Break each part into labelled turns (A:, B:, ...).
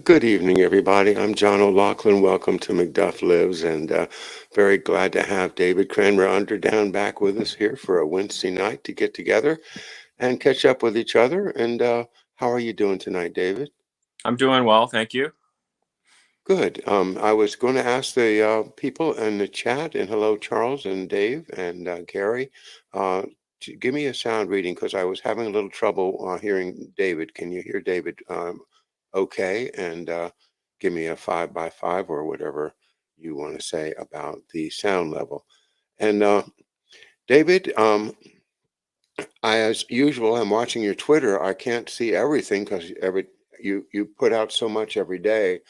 A: Good evening, everybody. I'm John O'Loughlin. Welcome to McDuff Lives, and very glad to have David Cranmer Underdown back with us here for a Wednesday night to get together and catch up with each other. And how are you doing tonight, David?
B: I'm doing well, thank you.
A: Good. I was going to ask the people in the chat, and hello, Charles and Dave and Gary, uh, to give me a sound reading because I was having a little trouble hearing David. Can you hear David okay? And give me a 5 by 5 or whatever you want to say about the sound level. And David, as usual, I'm watching your Twitter. I can't see everything because you put out so much every day,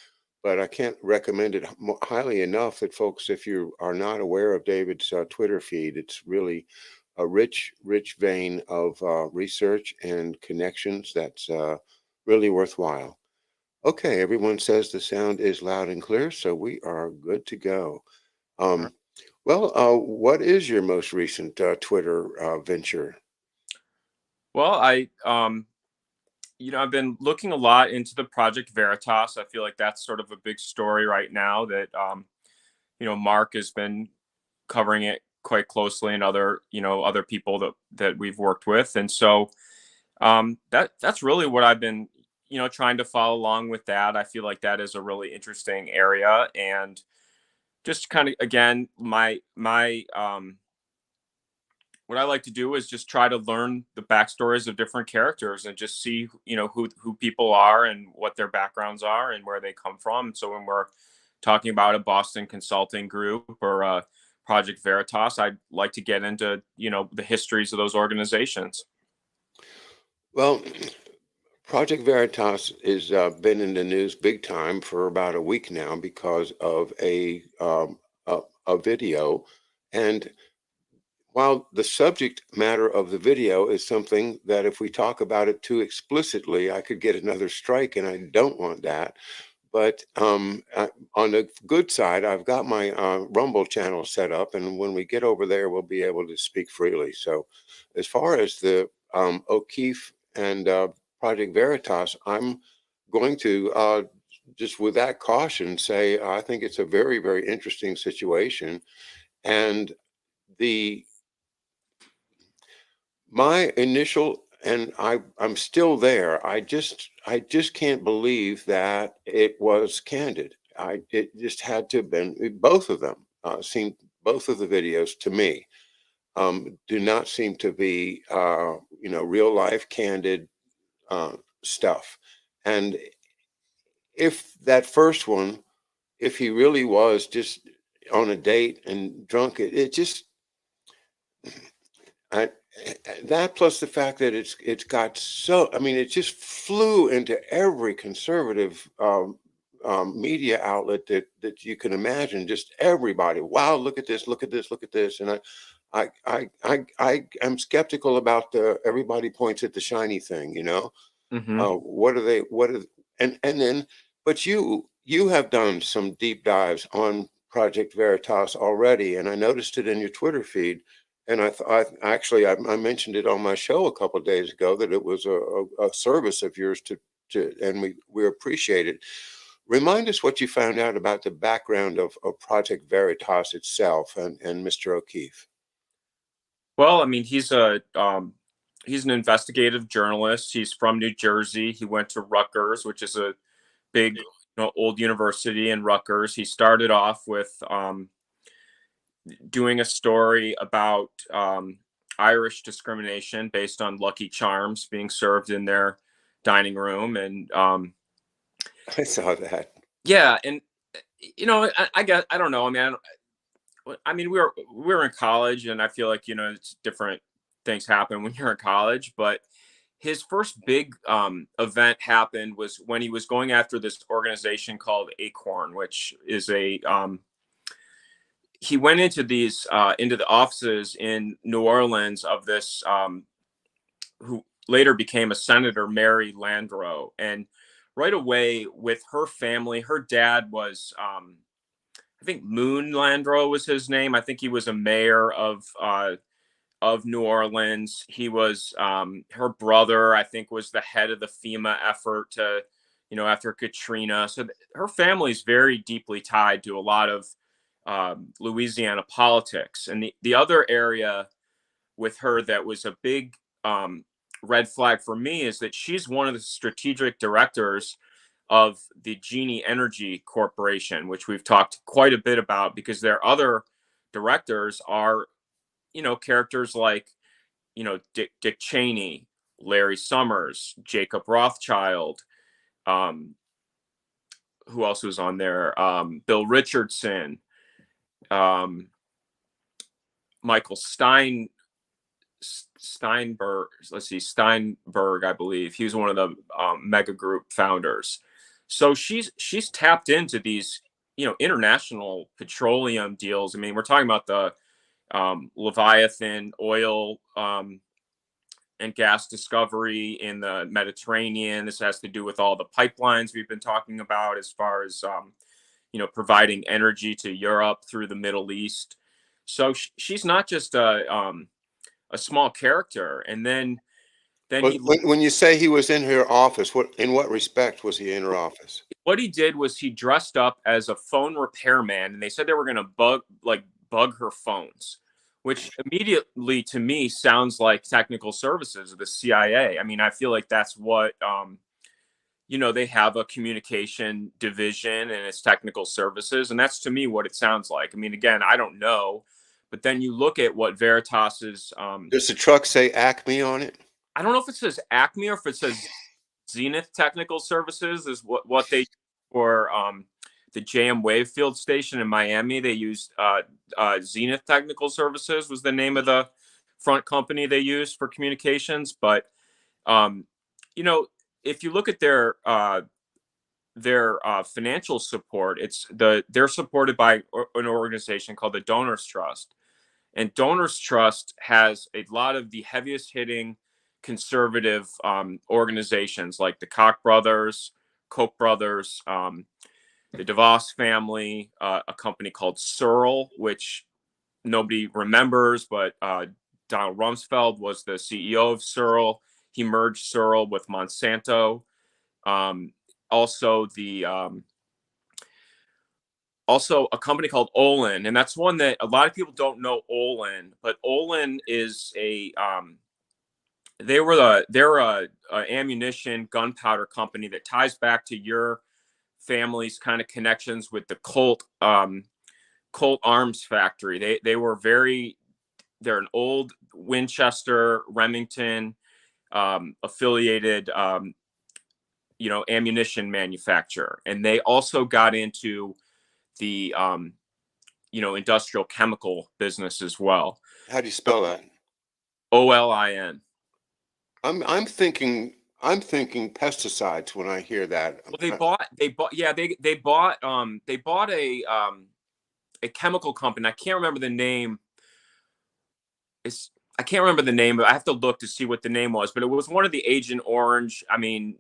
A: but I can't recommend it highly enough that folks, if you are not aware of David's Twitter feed, it's really a rich vein of research and connections that's really worthwhile. Okay, everyone says the sound is loud and clear, so we are good to go.
B: All right.
A: Um, what is your most recent Twitter venture?
B: Well, I've been looking a lot into the Project Veritas. I feel like that's sort of a big story right now that Mark has been covering it quite closely, and other people that we've worked with, and so that's really what I've been trying to follow along with that. I feel like that is a really interesting area, and just kind of again my what I like to do is just try to learn the backstories of different characters and just see, who people are and what their backgrounds are and where they come from. So when we're talking about a Boston consulting group or Project Veritas, I'd like to get into, the histories of those organizations.
A: Well, Project Veritas is been in the news big time for about a week now because of a video, and while the subject matter of the video is something that if we talk about it too explicitly, I could get another strike, and I don't want that. But on the good side, I've got my Rumble channel set up, and when we get over there, we'll be able to speak freely. So, as far as the O'Keefe and Project Veritas, I'm going to just with that caution say I think it's a very interesting situation, and the my initial and I'm still there. I just can't believe that it was candid. It just had to have been both of them seemed both of the videos to me do not seem to be real life candid stuff. And if that first one, if he really was just on a date and drunk, it just I, that plus the fact that it's got so I mean it just flew into every conservative media outlet that you can imagine. Just everybody, wow, look at this, look at this, look at this, and I am skeptical about the everybody points at the shiny thing, you know.
B: Hmm.
A: What are they? What are and then, but you have done some deep dives on Project Veritas already, and I noticed it in your Twitter feed. And I mentioned it on my show a couple of days ago that it was a service of yours and we appreciate it. Remind us what you found out about the background of Project Veritas itself and Mr. O'Keefe.
B: Well, I mean, he's an investigative journalist. He's from New Jersey. He went to Rutgers, which is a big, old university in Rutgers. He started off with doing a story about Irish discrimination based on Lucky Charms being served in their dining room, and
A: I saw that.
B: yeah, and I guess I don't know. I mean, we were in college, and I feel like it's different things happen when you're in college, but his first big event happened was when he was going after this organization called Acorn, which is a he went into the offices in New Orleans of this who later became a senator, Mary Landrieu, and right away with her family, her dad was I think Moon Landrieu was his name. I think he was a mayor of New Orleans. He was her brother, I think, was the head of the FEMA effort to after Katrina. So her family is very deeply tied to a lot of Louisiana politics. And the other area with her that was a big red flag for me is that she's one of the strategic directors of the Genie Energy Corporation, which we've talked quite a bit about, because their other directors are, characters like, Dick Cheney, Larry Summers, Jacob Rothschild, um, who else was on there? Bill Richardson, um, Michael Steinberg. Let's see, Steinberg, I believe he was one of the Mega Group founders. So she's tapped into these, international petroleum deals. I mean, we're talking about the Leviathan oil and gas discovery in the Mediterranean. This has to do with all the pipelines we've been talking about as far as providing energy to Europe through the Middle East. So she's not just a small character. And then
A: But when you say he was in her office, in what respect was he in her office?
B: what he did was he dressed up as a phone repairman, and they said they were going to bug her phones, which immediately to me sounds like technical services of the CIA. I mean, I feel like that's what they have a communication division and it's technical services, and that's to me what it sounds like. I mean, again, I don't know, but then you look at what Veritas's
A: Does the truck say Acme on it?
B: I don't know if it says Acme or if it says Zenith Technical Services is what they for the JM Wavefield station in Miami. They used Zenith Technical Services was the name of the front company they used for communications. But if you look at their financial support, they're supported by an organization called the Donors Trust, and Donors Trust has a lot of the heaviest hitting conservative organizations like the Koch brothers, Koch brothers, the DeVos family, a company called Searle, which nobody remembers, but Donald Rumsfeld was the CEO of Searle. He merged Searle with Monsanto. Also a company called Olin, and that's one that a lot of people don't know Olin, but Olin is they're a ammunition gunpowder company that ties back to your family's kind of connections with the Colt Arms factory. They're an old Winchester Remington affiliated ammunition manufacturer, and they also got into the industrial chemical business as well.
A: How do you spell that?
B: OLIN.
A: I'm thinking pesticides when I hear that.
B: Well, they bought a chemical company. I can't remember the name. I can't remember the name, but I have to look to see what the name was. But it was one of the Agent Orange. I mean,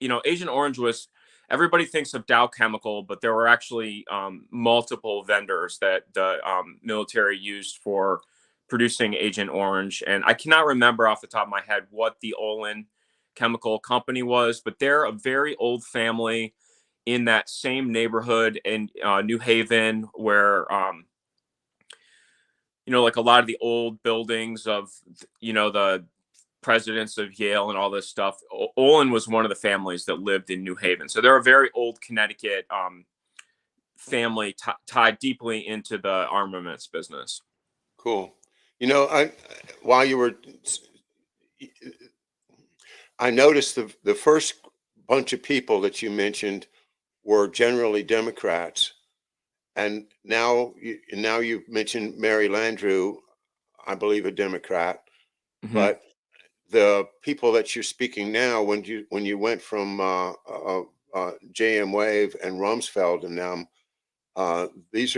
B: Agent Orange was, everybody thinks of Dow Chemical, but there were actually multiple vendors that the military used for producing Agent Orange. And I cannot remember off the top of my head what the Olin chemical company was, but they're a very old family in that same neighborhood in New Haven, where like a lot of the old buildings of the presidents of Yale and all this stuff. Olin was one of the families that lived in New Haven, so they're a very old Connecticut family tied deeply into the armaments business.
A: Cool. I noticed the first bunch of people that you mentioned were generally Democrats, and now you've mentioned Mary Landrieu, I believe a Democrat,
B: Mm-hmm.
A: but the people that you're speaking now, when you went from JM Wave and Rumsfeld and them, these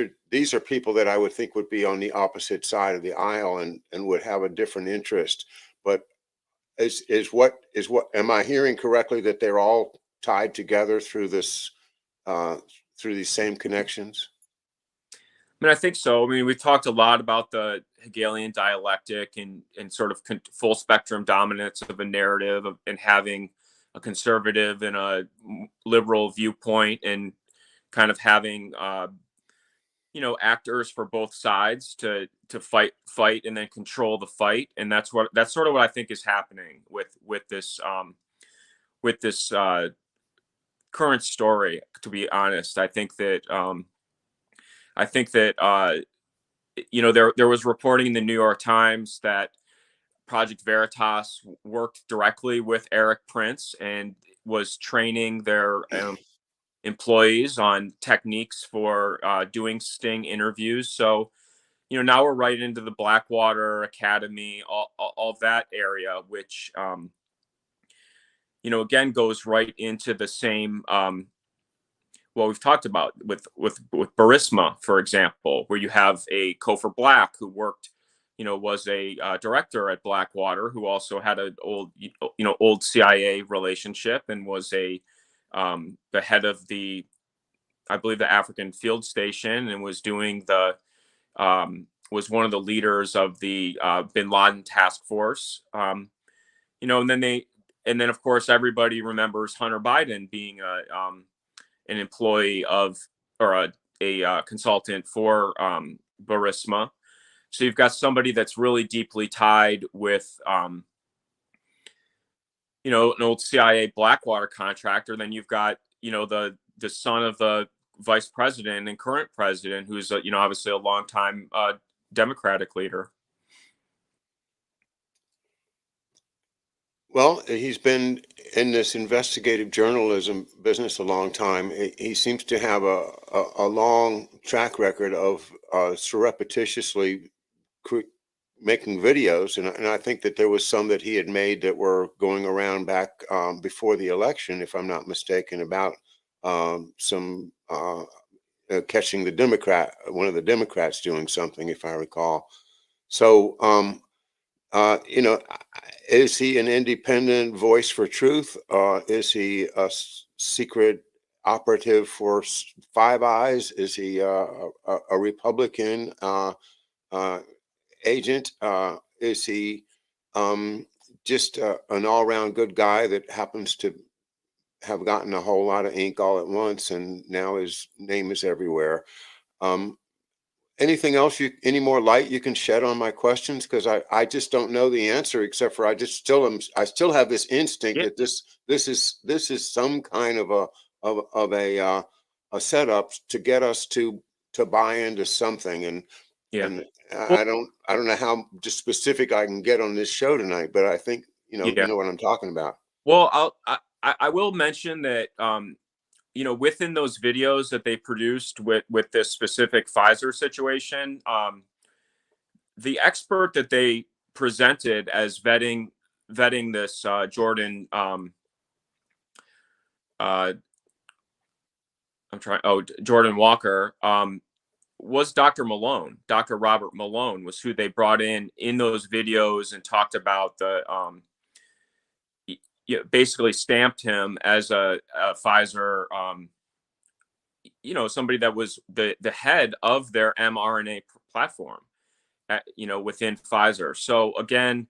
A: are people that I would think would be on the opposite side of the aisle and would have a different interest. But am I hearing correctly that they're all tied together through these same connections?
B: I mean, I think so. I mean, we've talked a lot about the Hegelian dialectic and sort of full spectrum dominance of a narrative and having conservative and a liberal viewpoint, and kind of having actors for both sides to fight and then control the fight. And that's sort of what I think is happening with this current story. To be honest, I think that there was reporting in the New York Times that Project Veritas worked directly with Eric Prince and was training their employees on techniques for doing sting interviews. So, now we're right into the Blackwater Academy, all of that area, which, again, goes right into the same, what we've talked about with Burisma, for example, where you have a Kofor Black who worked, was a director at Blackwater, who also had an old CIA relationship, and was the head of I believe, the African Field Station, and was doing was one of the leaders of the Bin Laden task force. And then of course everybody remembers Hunter Biden being an employee of, or a consultant for Burisma. So you've got somebody that's really deeply tied with, an old CIA Blackwater contractor. Then you've got, the son of the vice president and current president, who's, obviously a longtime Democratic leader.
A: Well, he's been in this investigative journalism business a long time. He seems to have a long track record of surreptitiously making videos, and I think that there was some that he had made that were going around back before the election, if I'm not mistaken, about some catching one of the Democrats doing something, if I recall. So, is he an independent voice for truth? Is he a secret operative for Five Eyes? Is he a Republican agent? Is he just an all-around good guy that happens to have gotten a whole lot of ink all at once, and now his name is everywhere? Anything else any more light you can shed on my questions? Because I just don't know the answer, except for I still have this instinct
B: Yeah.
A: that this is some kind of a setup to get us to buy into something. And
B: Yeah.
A: and
B: Well,
A: I don't know how just specific I can get on this show tonight, but I think you
B: yeah.
A: know what I'm talking about.
B: Well, I will mention that, within those videos that they produced with this specific Pfizer situation, the expert that they presented as vetting this Jordan, Jordan Walker, was Dr. Malone. Dr. Robert Malone was who they brought in those videos, and talked about basically stamped him as a Pfizer, somebody that was the head of their mRNA platform, within Pfizer. So again,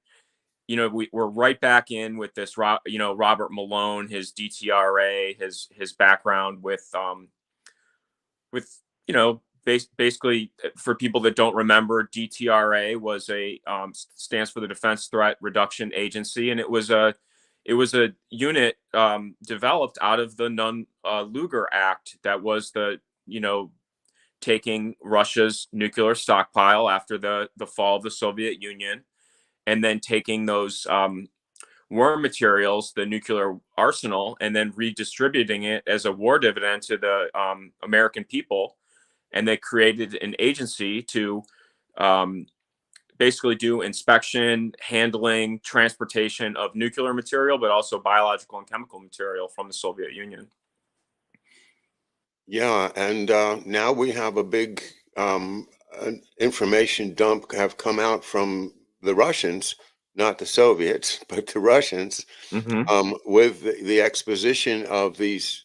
B: we're right back in with this, Robert Malone, his DTRA, his background with basically, for people that don't remember, DTRA was stands for the Defense Threat Reduction Agency, and it was a unit developed out of the Nunn-Lugar Act that was taking Russia's nuclear stockpile after the fall of the Soviet Union, and then taking those war materials, the nuclear arsenal, and then redistributing it as a war dividend to the American people. And they created an agency to basically do inspection, handling, transportation of nuclear material, but also biological and chemical material from the Soviet Union.
A: Yeah, and now we have a big information dump have come out from the Russians, not the Soviets, but the Russians,
B: Mm-hmm.
A: with the exposition of these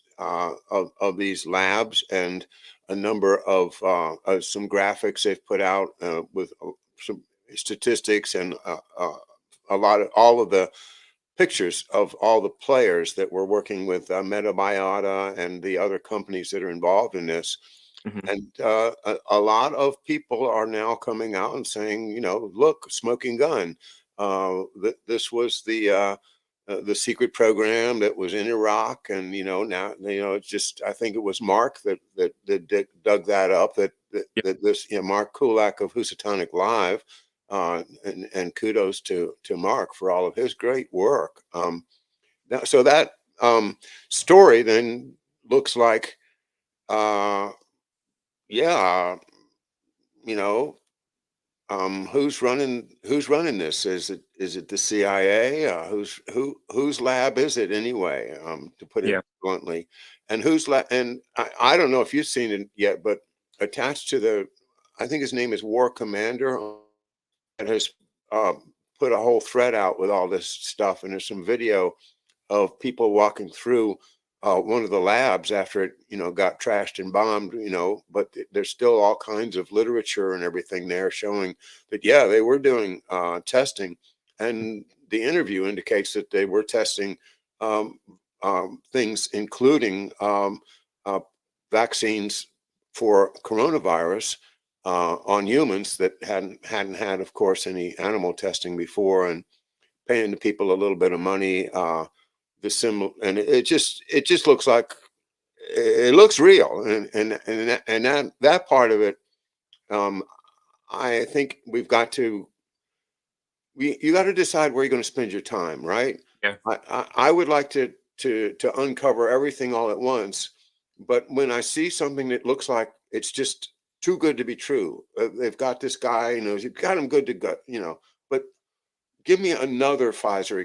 A: labs, and a number of some graphics they've put out with some statistics, and all of the pictures of all the players that were working with Metabiota and the other companies that are involved in this.
B: Mhm.
A: And a lot of people are now coming out and saying, you know, look, smoking gun. This was the secret program that was in Iraq, and now it's just, I think it was Mark that dug that up.
B: Yeah.
A: That this, Mark Kulak of Housatonic Live, and kudos to Mark for all of his great work. So that story then looks like, uh, yeah, you know, who's running this? Is it the CIA? Whose lab is it anyway? To put it
B: Yeah.
A: bluntly, and I don't know if you've seen it yet, but attached to I think his name is War Commander, that has put a whole thread out with all this stuff, and there's some video of people walking through one of the labs after it, got trashed and bombed, but there's still all kinds of literature and everything there showing that, yeah, they were doing testing. And the interview indicates that they were testing um, things, including uh, vaccines for coronavirus on humans that hadn't had, of course, any animal testing before, and paying the people a little bit of money. And it just looks like, it looks real, and that part of it, um, I think you got to decide where you're going to spend your time, right?
B: Yeah.
A: I would like to uncover everything all at once, but when I see something that looks like it's just too good to be true, they've got this guy, you've got him good to go, but give me another Pfizer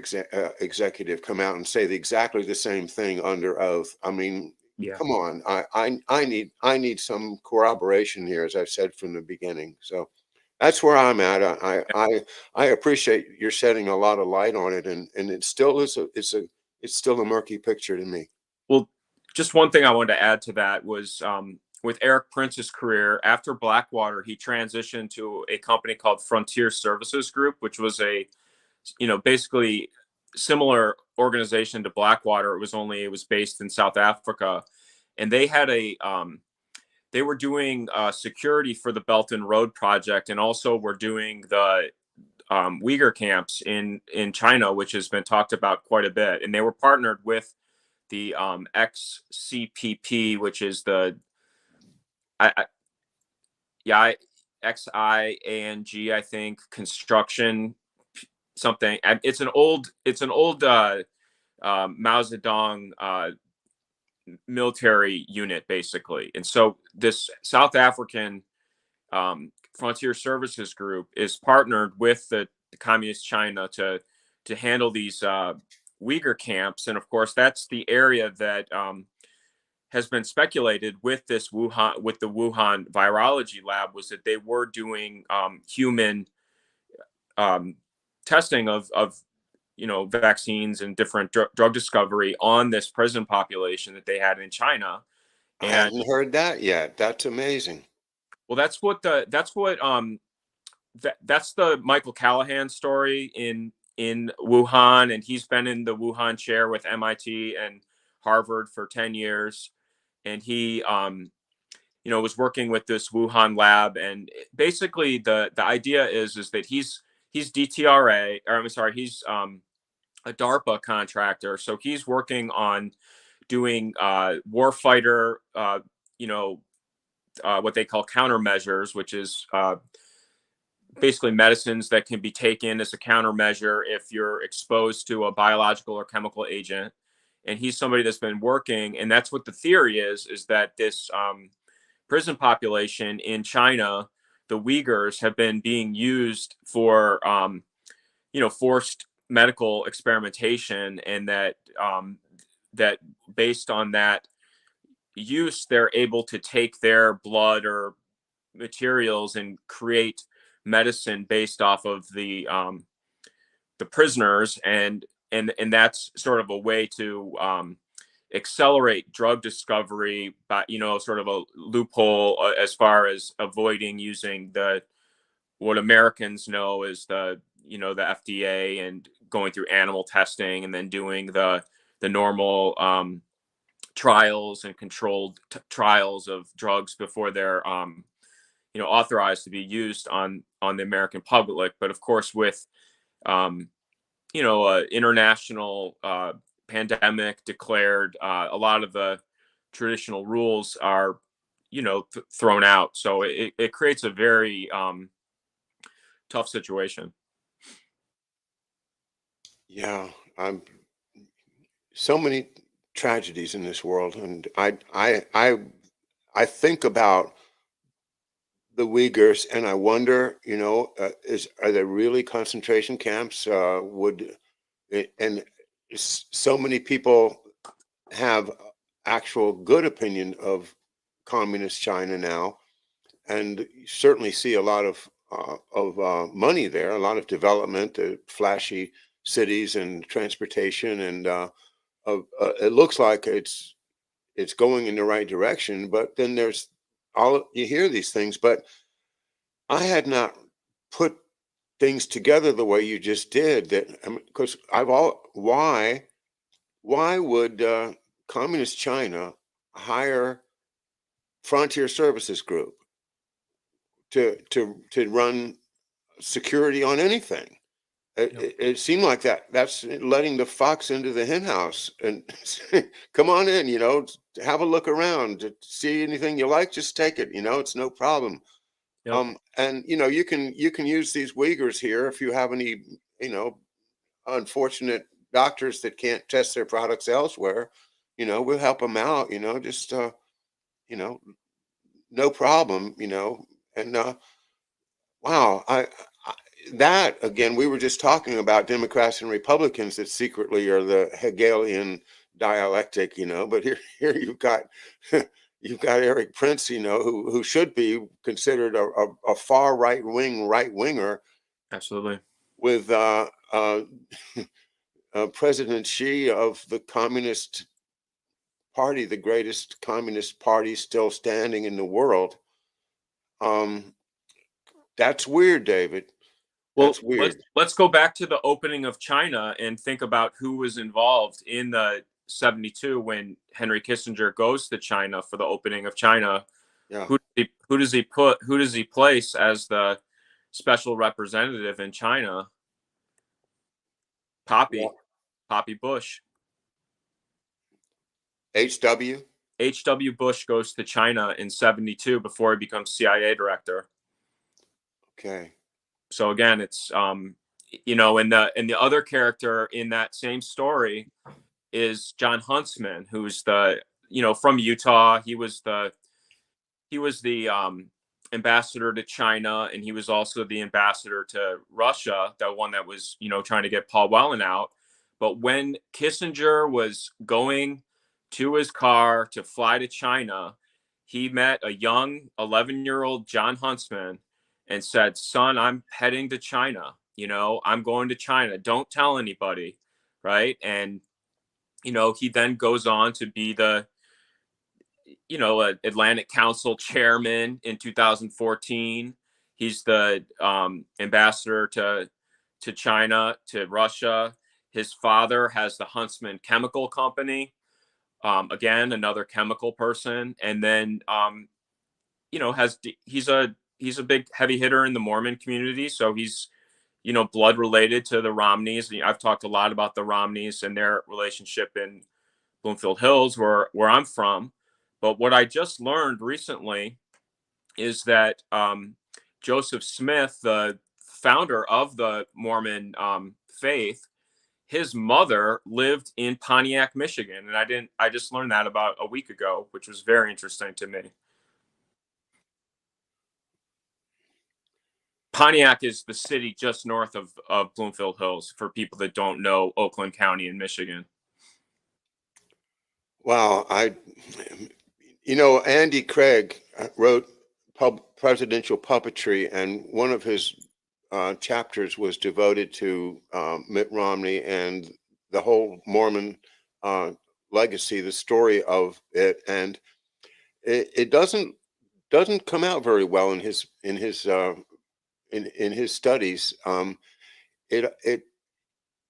A: executive come out and say exactly the same thing under oath. I mean,
B: Yeah.
A: come on. I need some corroboration here, as I've said from the beginning. So that's where I'm at. I appreciate you're shedding a lot of light on it, and it still is it's still a murky picture to me.
B: Well, just one thing I wanted to add to that was, with Eric Prince's career after Blackwater, he transitioned to a company called Frontier Services Group, which was a, basically similar organization to Blackwater. It was based in South Africa, and they were doing security for the Belt and Road Project, and also were doing the Uyghur camps in China, which has been talked about quite a bit. And they were partnered with the XCPP, which is the I yeah XIANG, I think, construction something. It's an old Mao Zedong military unit, basically. And so this South African Frontier Services Group is partnered with the Communist China to handle these Uyghur camps, and of course that's the area that has been speculated with the Wuhan virology lab, was that they were doing human um, testing of vaccines and different drug discovery on this prison population that they had in China.
A: I
B: And
A: hadn't heard that yet. That's amazing.
B: well, that's the Michael Callahan story in Wuhan, and he's been in the Wuhan chair with MIT and Harvard for 10 years, and he was working with this Wuhan lab. And basically the idea is that he's DTRA, or I'm sorry, he's a DARPA contractor, so he's working on doing warfighter, what they call countermeasures, which is basically medicines that can be taken as a countermeasure if you're exposed to a biological or chemical agent. And he's somebody that's been working, and that's what the theory is that this prison population in China, the Uyghurs, have been being used for forced medical experimentation, and that based on that use, they're able to take their blood or materials and create medicine based off of the prisoners, and that's sort of a way to accelerate drug discovery, by sort of a loophole, as far as avoiding using the what Americans know as the the FDA and going through animal testing, and then doing the normal trials and controlled trials of drugs before they're authorized to be used on the American public. But of course, with international pandemic declared, a lot of the traditional rules are thrown out. So it creates a very tough situation.
A: Yeah, I'm so many tragedies in this world, and I think about the Uyghurs, and I wonder, are there really concentration camps? And so many people have actual good opinion of communist China now, and you certainly see a lot of money there, a lot of development, flashy cities and transportation, and it looks like it's going in the right direction. But then there's all you hear these things, but I had not put things together the way you just did. That because why would communist China hire Frontier Services Group to run security on anything?
B: Yep.
A: It seemed like that's letting the fox into the hen house and come on in, have a look around, to see anything you like, just take it, it's no problem.
B: Yep.
A: And you can use these Uyghurs here if you have any, unfortunate doctors that can't test their products elsewhere. We'll help them out, just you know, no problem, and wow, I that again, we were just talking about Democrats and Republicans that secretly are the Hegelian dialectic, but here you've got Eric Prince, who should be considered a far right winger
B: Absolutely.
A: with President Xi of the Communist Party, the greatest communist party still standing in the world. Um, that's weird, David.
B: Well,
A: That's
B: let's
A: weird.
B: let's go back to the opening of China and think about who was involved in the 72 when Henry Kissinger goes to China for the opening of China.
A: Yeah.
B: Who does he place as the special representative in China?
A: Yeah.
B: Poppy Bush.
A: HW.
B: H.W. Bush goes to China in 72 before he becomes CIA director.
A: Okay.
B: So again, it's and the other character in that same story is John Huntsman, who's from Utah. He was the ambassador to China, and he was also the ambassador to Russia, the one that was trying to get Paul Whelan out. But when Kissinger was going to his car to fly to China, he met a young 11-year-old John Huntsman and said, "Son, I'm heading to China. I'm going to China. Don't tell anybody." Right. And he then goes on to be the Atlantic Council chairman in 2014. He's the ambassador to China, to Russia. His father has the Huntsman Chemical Company. Again, another chemical person, and then he's a big heavy hitter in the Mormon community. So he's blood related to the Romneys. I've talked a lot about the Romneys and their relationship in Bloomfield Hills, where I'm from. But what I just learned recently is that Joseph Smith, the founder of the Mormon faith, his mother lived in Pontiac, Michigan, and I just learned that about a week ago, which was very interesting to me. Pontiac is the city just north of Bloomfield Hills, for people that don't know Oakland County in Michigan.
A: Wow. Andy Craig wrote Presidential Puppetry, and one of his chapters was devoted to Mitt Romney and the whole Mormon uh, legacy, the story of it, and it doesn't come out very well in his studies. it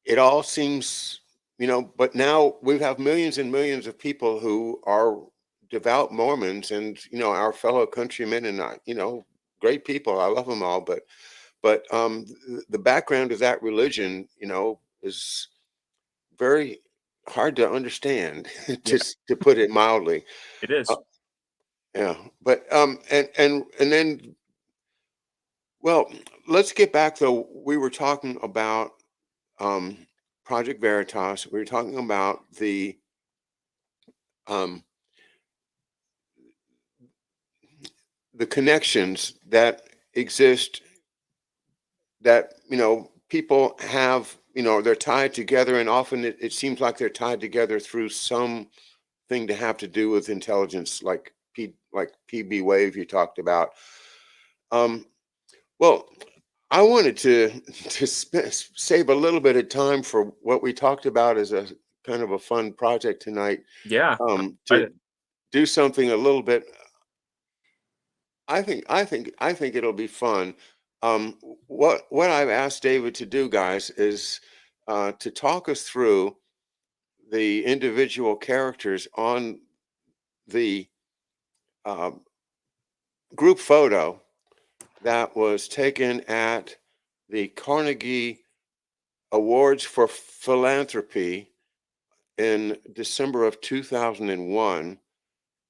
A: it all seems, but now we have millions and millions of people who are devout Mormons, and our fellow countrymen, and great people. I love them all, but the background of that religion, is very hard to understand,
B: Yeah,
A: to put it mildly.
B: it
A: Uh,
B: is.
A: yeah, but and then, well, let's get back though. We were talking about um, Project Veritas. We were talking about um, the connections that exist, that people have. They're tied together, and often it seems like they're tied together through something to have to do with intelligence, like PB wave you talked about. Um, well, I wanted to save a little bit of time for what we talked about as a kind of a fun project tonight.
B: Yeah.
A: To do something a little bit. I think it'll be fun. What I've asked David to do, guys, is to talk us through the individual characters on the uh, group photo that was taken at the Carnegie Awards for Philanthropy in December of 2001.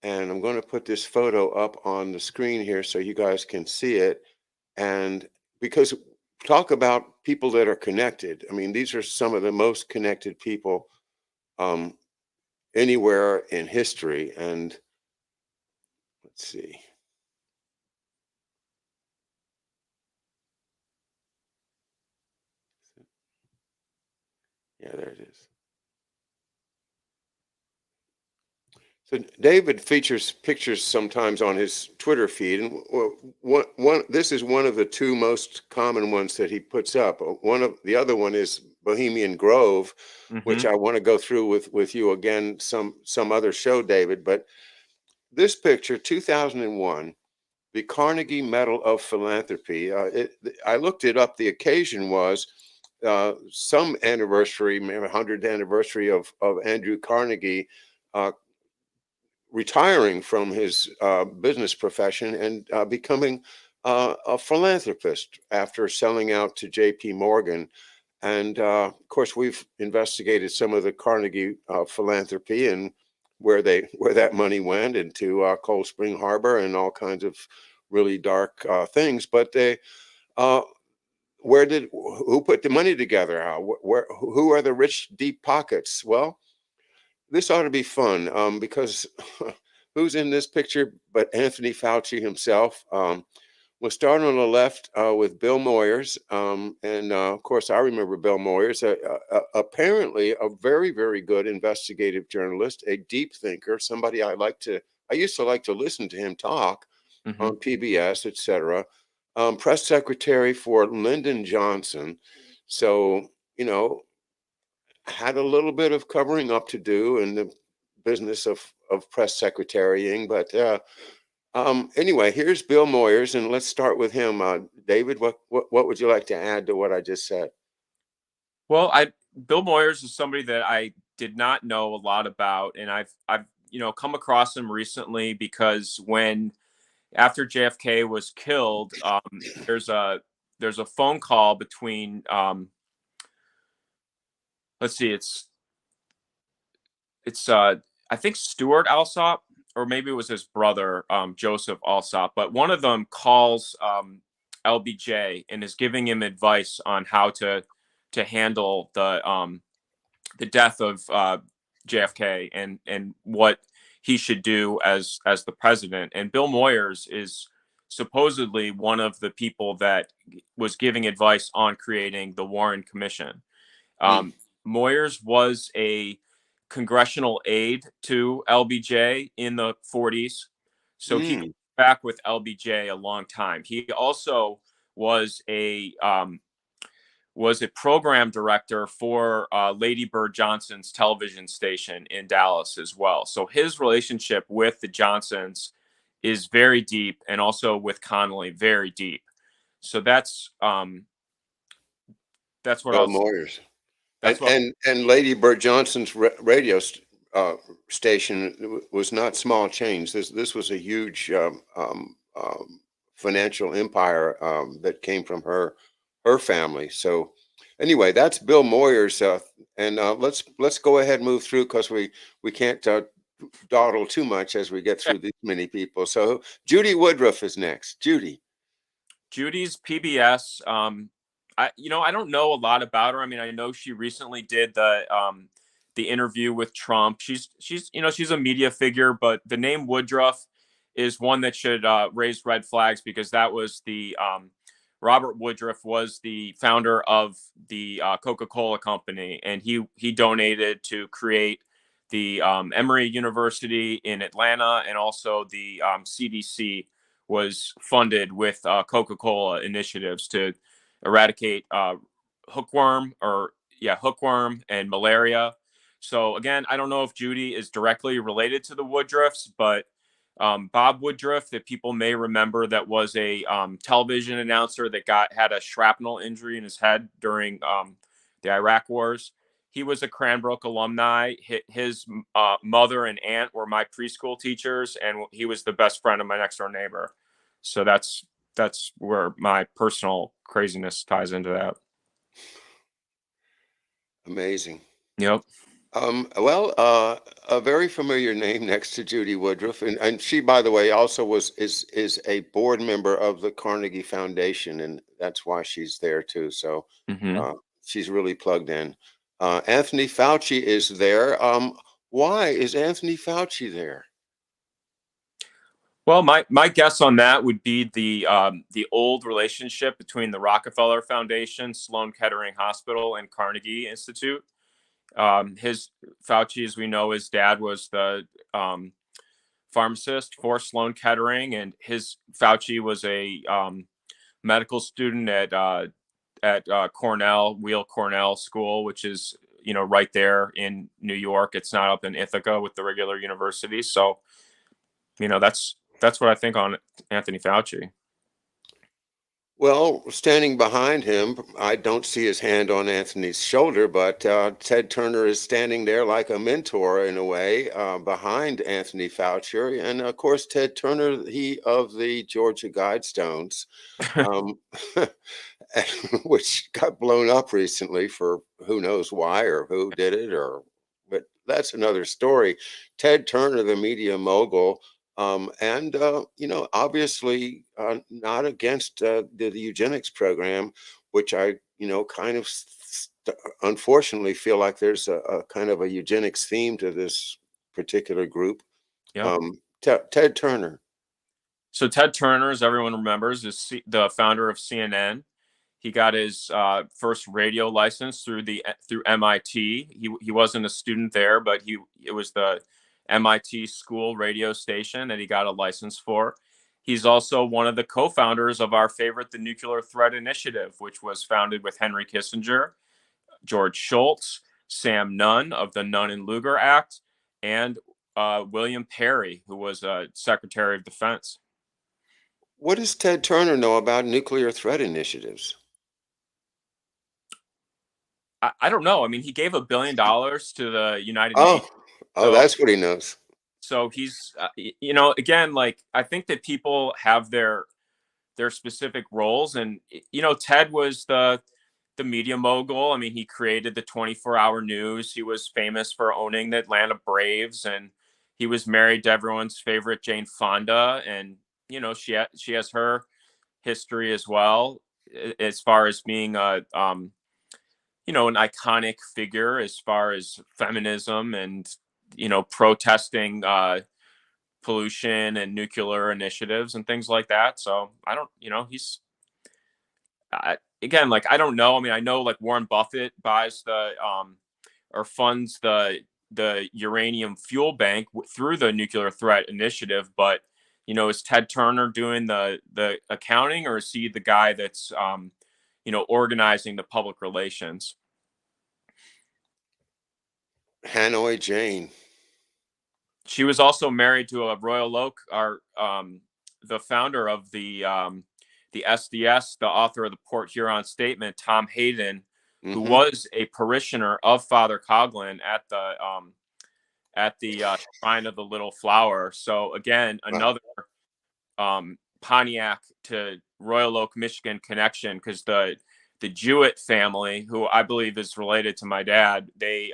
A: And I'm going to put this photo up on the screen here so you guys can see it. And because talk about people that are connected. I mean, these are some of the most connected people um, anywhere in history. And let's see. Yeah, there it is. So David features pictures sometimes on his Twitter feed, and this is one of the two most common ones that he puts up. One of the other one is Bohemian Grove, which
B: Mm-hmm.
A: I want to go through with you again some other show, David. But this picture, 2001, the Carnegie Medal of Philanthropy. I looked it up. The occasion was some anniversary, maybe 100th anniversary of Andrew Carnegie uh, retiring from his business profession and becoming a philanthropist after selling out to J.P. Morgan. And of course, we've investigated some of the Carnegie philanthropy and where that money went into Cold Spring Harbor and all kinds of really dark things. But they uh, who put the money together? Who are the rich deep pockets? Well, this ought to be fun because who's in this picture but Anthony Fauci himself? We'll start on the left with Bill Moyers. And of course, I remember Bill Moyers, apparently a very, very good investigative journalist, a deep thinker, somebody I used to like to listen to him talk
B: Mm-hmm.
A: on PBS, etc. Press secretary for Lyndon Johnson. So, you know, had a little bit of covering up to do in the business of press secretarying, but anyway, here's Bill Moyers, and let's start with him. David, what would you like to add to what I just said?
B: Well, Bill Moyers is somebody that I did not know a lot about, and I've come across him recently because when after JFK was killed, there's a phone call between let's see, it's I think Stuart Alsop, or maybe it was his brother Joseph Alsop, but one of them calls LBJ and is giving him advice on how to handle the death of JFK and what he should do as the president. And Bill Moyers is supposedly one of the people that was giving advice on creating the Warren Commission.
A: Mm,
B: Moyers was a congressional aide to LBJ in the 40s, so he goes
A: mm,
B: back with LBJ a long time. He also was a um, was a program director for Lady Bird Johnson's television station in Dallas as well. So his relationship with the Johnsons is very deep, and also with Connolly, very deep. So That's what I
A: Bill
B: was.
A: Moyers.
B: That's what.
A: And Lady Bird Johnson's radio station was not small change. This was a huge financial empire that came from her family. So anyway, that's Bill Moyers, and let's go ahead and move through because we can't dawdle too much as we get through these many people. So Judy Woodruff is next. Judy.
B: Judy's PBS. I don't know a lot about her. I mean, I know she recently did the interview with Trump. She's a media figure, but the name Woodruff is one that should raise red flags because that was the Robert Woodruff was the founder of the Coca-Cola company, and he donated to create the Emory University in Atlanta and also the CDC was funded with Coca-Cola initiatives to eradicate hookworm and malaria. So again, I don't know if Judy is directly related to the Woodruffs, but Bob Woodruff, that people may remember, that was a television announcer that had a shrapnel injury in his head during the Iraq Wars. He was a Cranbrook alumni. His mother and aunt were my preschool teachers, and he was the best friend of my next door neighbor. So that's where my personal craziness ties into that.
A: Amazing.
B: Yep.
A: Well, a very familiar name next to Judy Woodruff, and she, by the way, also is a board member of the Carnegie Foundation, and that's why she's there too. So
B: Mm-hmm.
A: she's really plugged in. Anthony Fauci is there. Why is Anthony Fauci there?
B: Well, my guess on that would be the old relationship between the Rockefeller Foundation, Sloan Kettering Hospital, and Carnegie Institute. His Fauci, as we know, his dad was the pharmacist for Sloan Kettering, and his Fauci was a medical student at Cornell, Weill Cornell School, which is right there in New York. It's not up in Ithaca with the regular university. So that's what I think on Anthony Fauci.
A: Well, standing behind him, I don't see his hand on Anthony's shoulder, but Ted Turner is standing there like a mentor in a way behind Anthony Fauci. And of course, Ted Turner, he of the Georgia Guidestones, um, which got blown up recently for who knows why or who did it, but that's another story. Ted Turner, the media mogul, and obviously not against the eugenics program, which I kind of unfortunately feel like there's a kind of a eugenics theme to this particular group.
B: Yep.
A: Ted Turner.
B: So Ted Turner, as everyone remembers, is the founder of CNN. He got his first radio license through MIT. He wasn't a student there, but it was the MIT school radio station that he got a license for. He's also one of the co-founders of our favorite, the Nuclear Threat Initiative, which was founded with Henry Kissinger, George Shultz, Sam Nunn of the Nunn and Lugar Act, and William Perry, who was Secretary of Defense.
A: What does Ted Turner know about nuclear threat initiatives?
B: I don't know. I mean, he gave $1 billion to the United Nations.
A: Oh, that's what he knows.
B: So he's, again, like, I think that people have their specific roles, and Ted was the media mogul. I mean, he created the 24-hour news. He was famous for owning the Atlanta Braves, and he was married to everyone's favorite Jane Fonda, and she has her history as well, as far as being an iconic figure as far as feminism and protesting pollution and nuclear initiatives and things like that. So I don't, he's again, like, I don't know. I mean, I know, like, Warren Buffett buys or funds the uranium fuel bank through the Nuclear Threat Initiative, but is Ted Turner doing the accounting, or is he the guy that's organizing the public relations?
A: Hanoi Jane.
B: She was also married to a Royal Oak, the founder of the SDS, the author of the Port Huron Statement, Tom Hayden, who
A: Mm-hmm.
B: was a parishioner of Father Coughlin at the Shrine of the Little Flower. So again,
A: Wow.
B: another Pontiac to Royal Oak, Michigan connection, because the Jewett family, who I believe is related to my dad, they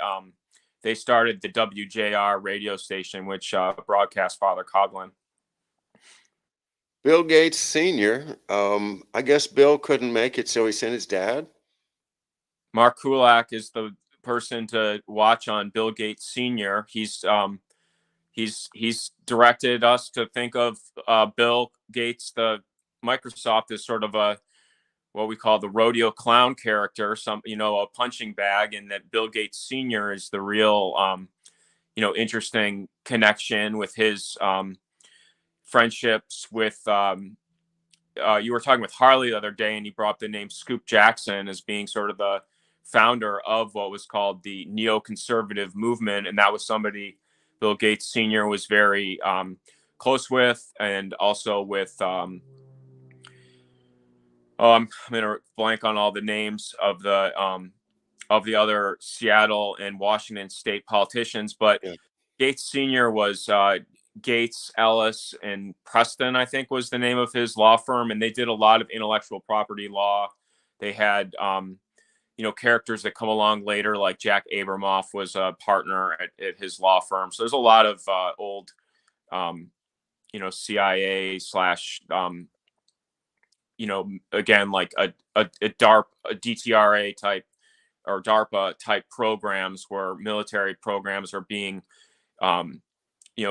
B: started the WJR radio station, which broadcast Father Coughlin.
A: Bill Gates Sr. I guess Bill couldn't make it, so he sent his dad.
B: Mark Kulak is the person to watch on Bill Gates Sr. He's directed us to think of Bill Gates, the Microsoft, as sort of a what we call the rodeo clown character, a punching bag, and that Bill Gates Sr. is the real interesting connection with his friendships with you were talking with Harley the other day, and he brought up the name Scoop Jackson as being sort of the founder of what was called the neoconservative movement, and that was somebody Bill Gates Sr. was very close with, and also with I'm gonna blank on all the names of the other Seattle and Washington state politicians, but
A: Yeah.
B: Gates Sr. was Gates, Ellis, and Preston, I think was the name of his law firm. And they did a lot of intellectual property law. They had, characters that come along later, like Jack Abramoff was a partner at his law firm. So there's a lot of old, CIA slash, again, like a DARP, a DTRA type or DARPA type programs where military programs are being,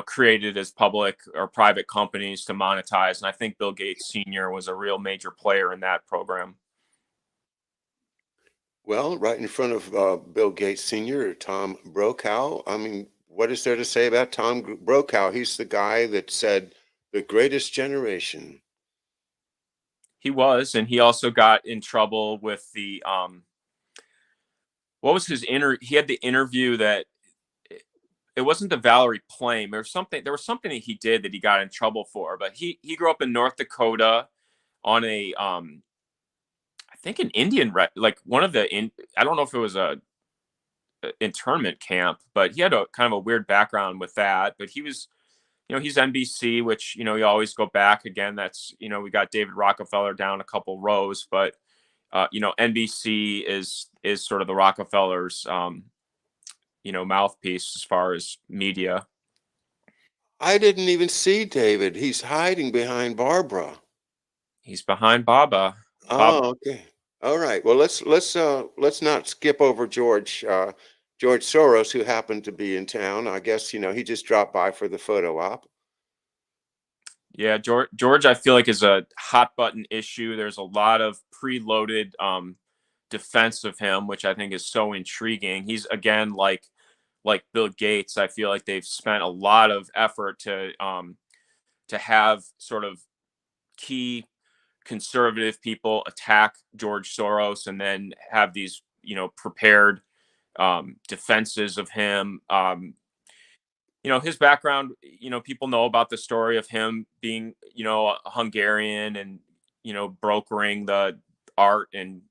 B: created as public or private companies to monetize. And I think Bill Gates Sr. was a real major player in that program.
A: Well, right in front of Bill Gates Sr., Tom Brokaw. I mean, what is there to say about Brokaw? He's the guy that said the greatest generation.
B: He was, and he also got in trouble with the what was he had the interview that it wasn't the Valerie Plame. There was something that he did that he got in trouble for, but he grew up in North Dakota on a I think an Indian like one of I don't know if it was a internment camp, but he had a kind of a weird background with that. But he was, he's NBC, which, you always go back again. That's, we got David Rockefeller down a couple rows, but, NBC is sort of the Rockefellers, mouthpiece as far as media.
A: I didn't even see David. He's hiding behind Barbara.
B: He's behind Baba.
A: Oh, okay. All right. Well, let's not skip over George Soros, who happened to be in town. I guess, he just dropped by for the photo op.
B: Yeah, George, I feel like is a hot button issue. There's a lot of preloaded defense of him, which I think is so intriguing. He's again like Bill Gates. I feel like they've spent a lot of effort to have sort of key conservative people attack George Soros and then have these prepared defenses of him. His background, people know about the story of him being, a Hungarian and, brokering the art and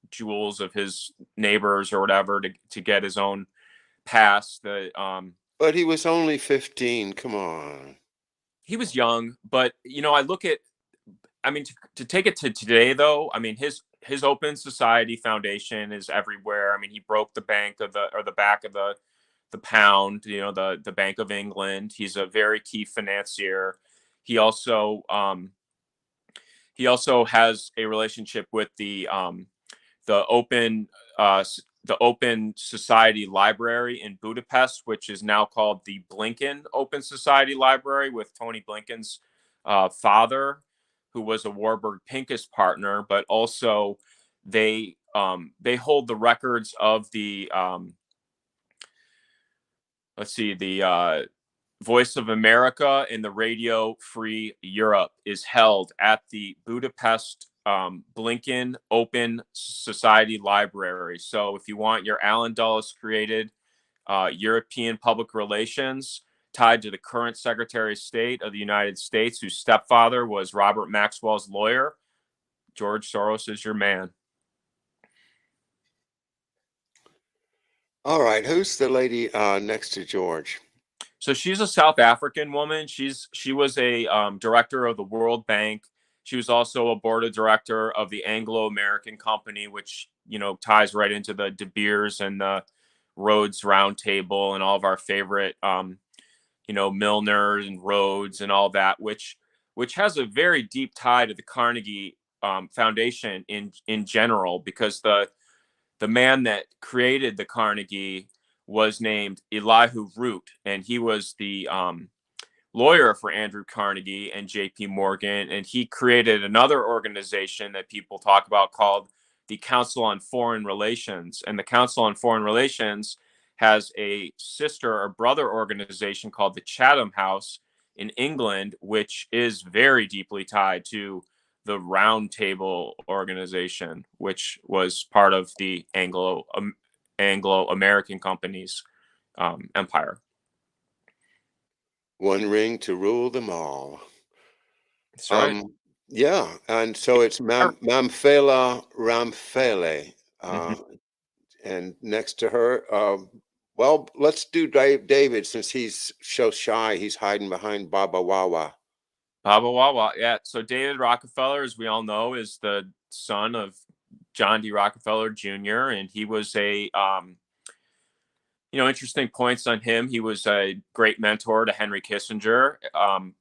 B: jewels of his neighbors or whatever to get his own pass.
A: But he was only 15. Come on.
B: He was young, but, to take it to today, though, I mean, his Open Society Foundation is everywhere. I mean, he broke the back of the pound, the Bank of England. He's a very key financier. He also has a relationship with the Open the Open Society Library in Budapest, which is now called the Blinken Open Society Library, with Tony Blinken's father, who was a Warburg Pincus partner, but also they hold the records of the the Voice of America and the Radio Free Europe is held at the Budapest Blinken Open Society Library. So if you want your Alan Dulles created European public relations tied to the current Secretary of State of the United States, whose stepfather was Robert Maxwell's lawyer, George Soros is your man.
A: All right. Who's the lady next to George?
B: So she's a South African woman. She was a director of the World Bank. She was also a board of director of the Anglo American Company, which ties right into the De Beers and the Rhodes Roundtable and all of our favorite Milner and Rhodes and all that, which has a very deep tie to the Carnegie Foundation in general, because the man that created the Carnegie was named Elihu Root, and he was the lawyer for Andrew Carnegie and J.P. Morgan, and he created another organization that people talk about called the Council on Foreign Relations. And the Council on Foreign Relations has a sister or brother organization called the Chatham House in England, which is very deeply tied to the Round Table organization, which was part of the Anglo American Company's empire.
A: One ring to rule them all.
B: That's right.
A: Yeah, and so it's Mamphela Ramphele,
B: Mhm.
A: and next to her, well, let's do David since he's so shy. He's hiding behind Baba Wawa.
B: Baba Wawa, yeah. So David Rockefeller, as we all know, is the son of John D. Rockefeller Jr., and he was a interesting points on him. He was a great mentor to Henry Kissinger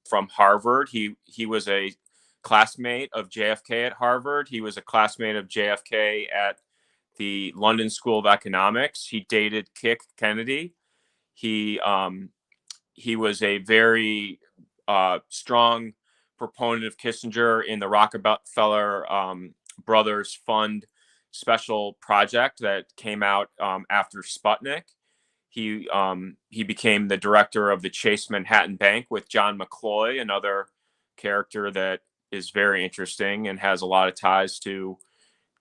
B: from Harvard. He was a classmate of JFK at Harvard. He was a classmate of JFK at the London School of Economics. He dated Kik Kennedy. He was a very strong proponent of Kissinger in the Rockefeller Brothers Fund special project that came out after Sputnik. He became the director of the Chase Manhattan Bank with John McCloy, another character that is very interesting and has a lot of ties to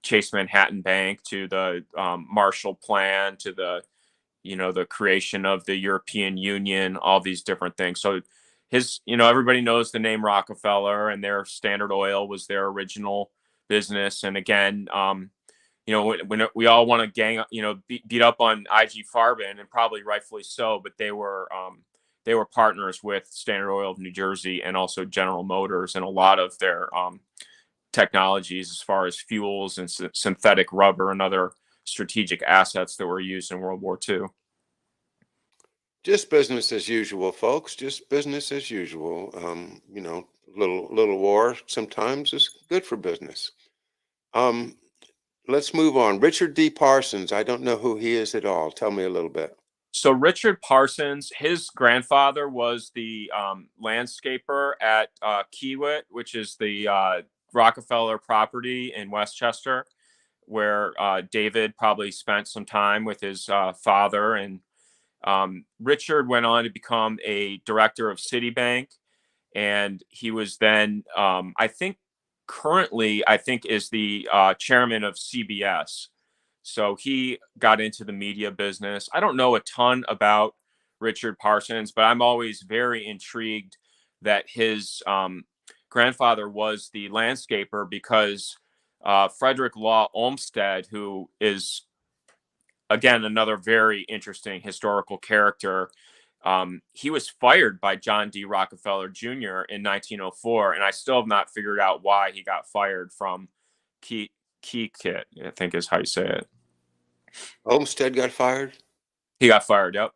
B: Chase Manhattan Bank, to the Marshall Plan, to the creation of the European Union, all these different things. So everybody knows the name Rockefeller, and their Standard Oil was their original business. And again, when we all want to beat up on IG Farben, and probably rightfully so, but they were partners with Standard Oil of New Jersey and also General Motors, and a lot of their technologies as far as fuels and synthetic rubber and other strategic assets that were used in World War II.
A: Just business as usual, folks. Just business as usual. Little war sometimes is good for business. Let's move on. Richard D. Parsons. I don't know who he is at all. Tell me a little bit.
B: So Richard Parsons, his grandfather was the landscaper at Kiewit, which is the Rockefeller property in Westchester, where David probably spent some time with his father. And Richard went on to become a director of Citibank, and he was then, currently, is the chairman of CBS. So he got into the media business. I don't know a ton about Richard Parsons, but I'm always very intrigued that his grandfather was the landscaper, because Frederick Law Olmsted, who is, again, another very interesting historical character, he was fired by John D. Rockefeller Jr. in 1904, and I still have not figured out why he got fired from Kit, I think is how you say it.
A: Olmsted got fired?
B: He got fired, yep.